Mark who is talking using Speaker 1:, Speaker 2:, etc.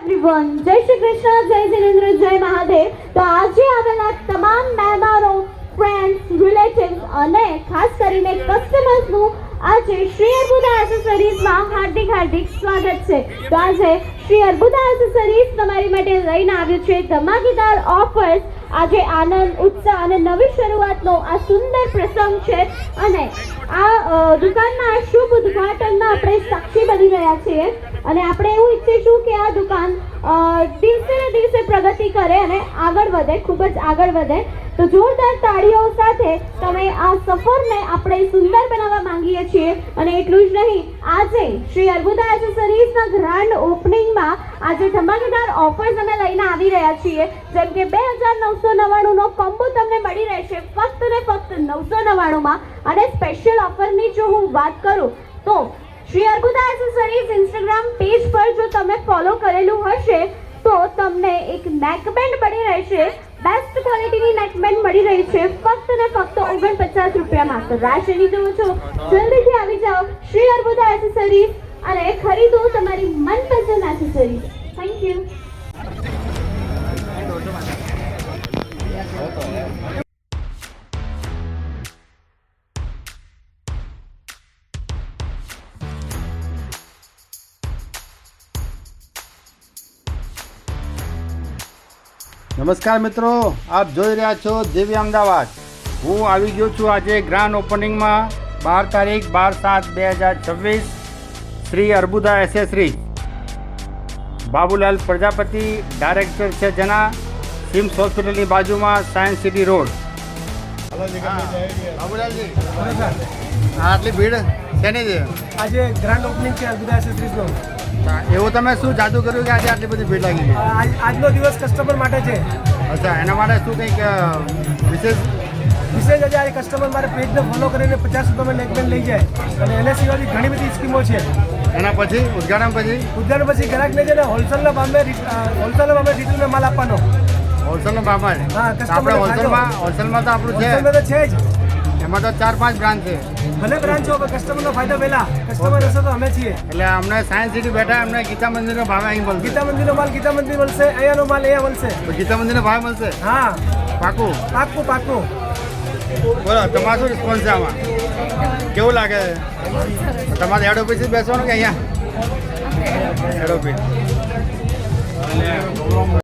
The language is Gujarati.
Speaker 1: એવરીવન, જય શ્રી કૃષ્ણ, જય જિનેન્દ્ર, જય મહાદેવ. તો આજે આવેલા તમામ મહેમાનો, ફ્રેન્ડ્સ, રિલેટિવ્સ અને ખાસ કરીને કસ્ટમર્સનું આજે શ્રી અર્બુદા એસેસરીઝમાં હાર્દિક સ્વાગત છે. તો આજે શ્રી અર્બુદા એસેસરીઝ તમારી માટે લઈને આવ્યું છે ધમાકેદાર ઓફર્સ. આજે આનંદ, ઉત્સાહ અને નવી શરૂઆતનો આ સુંદર પ્રસંગ છે અને આ દુકાનના શુભ ઉદ્ઘાટનના આપણે સાક્ષી બની રહ્યા છીએ અને આપણે એવું ઈચ્છીશું કે આ દુકાન દિવસે ને દિવસે પ્રગતિ કરે અને આગળ વધે, ખૂબ જ આગળ વધે. તો જોરદાર તાળીઓ સાથે તમે આ સફરને આપણે સુંદર બનાવવા માંગીએ છીએ. અને એટલું જ નહીં, આજે શ્રી અર્બુદા એસેસરીઝના ગ્રાન્ડ ઓપનિંગમાં આજે ધમાકેદાર ઓફર્સ અમે લઈને આવી રહ્યા છીએ. જેમ કે 2999નો કોમ્બો તમને મળી રહેશે ફક્ત ને ફક્ત 999માં. અને સ્પેશિયલ ઓફરની જો હું વાત કરું તો Shri Arbuda accessories Instagram page પર જો તમે ફોલો કરેલું હશે તો તમને એક નેકબેન્ડ મળી રહેશે. બેસ્ટ ક્વોલિટીની નેકબેન્ડ મળી રહી છે ફક્ત ને ફક્ત 49 રૂપિયામાં. તો રાહ શેની જુઓ છો? જલ્દીથી આવી જાઓ શ્રી અર્બુદા એસેસરીઝ અને ખરીદો તમારી મનપસંદ એસેસરીઝ. Thank you.
Speaker 2: નમસ્કાર મિત્રો, આપ જોઈ રહ્યા છો દિવ્ય અમદાવાદ. હું આવી ગયો છું આજે ગ્રાન્ડ ઓપનિંગમાં 12 તારીખ 12/7/2026 શ્રી અર્બુદા એસેસરીઝ. બાબુલાલ પ્રજાપતિ ડાયરેક્ટર છે જેના સિમ્સ હોસ્પિટલની બાજુમાં સાયન્સ સિટી રોડ. બાબુલાલજી, આટલી ભીડ શેની છે?
Speaker 3: આજે ગ્રાન્ડ ઓપનિંગ છે અર્બુદા એસેસરીઝનો.
Speaker 2: એવું તમે શું જાદુ કર્યું કે આજે આટલી બધી ભીડ લાગી ગઈ?
Speaker 3: આજનો દિવસ કસ્ટમર માટે છે.
Speaker 2: અચ્છા, એના માટે શું કંઈક વિશેષ
Speaker 3: આજે આ કસ્ટમર મારે પેજને ફોલો કરીને 50 રૂપિયામાં નેકબેન્ડ લઈ જાય અને એના સિવાયની ઘણી બધી સ્કીમો છે.
Speaker 2: એના પછી ઉદ્ઘાટન પછી
Speaker 3: ગ્રાહકને છે ને હોલસેલના ભાવે રિટેલમાં માલ આપવાનો.
Speaker 2: હોલસેલનો ભાવ જ?
Speaker 3: હા,
Speaker 2: આપણે હોલસેલમાં તો આપણું છે.
Speaker 3: હોલસેલમાં તો છે જ.
Speaker 2: એમાં તો 4-5 બ્રાન્ચ છે.
Speaker 3: ભલે બ્રાન્ચ હો, કસ્ટમરનો ફાયદો પહેલા. કસ્ટમર હશે તો અમે છીએ.
Speaker 2: એટલે અમને સાયન્સ સિટી બેઠા અમને ગીતા મંદિરનો ભાવ અહીં મળશે.
Speaker 3: ગીતા મંદિરનો માલ ગીતા મંદિર મળશે, અહીંયાનો માલ અહીંયા મળશે.
Speaker 2: તો ગીતા મંદિરનો ભાવ મળશે?
Speaker 3: હા,
Speaker 2: પાકું
Speaker 3: પાકું.
Speaker 2: બોલો, તમારો શું રિસ્પોન્સ છે આમાં? કેવું લાગે? તમારે હેડ ઓફિસ બેસવાનું કે અહીંયા હેડ ઓફિસ?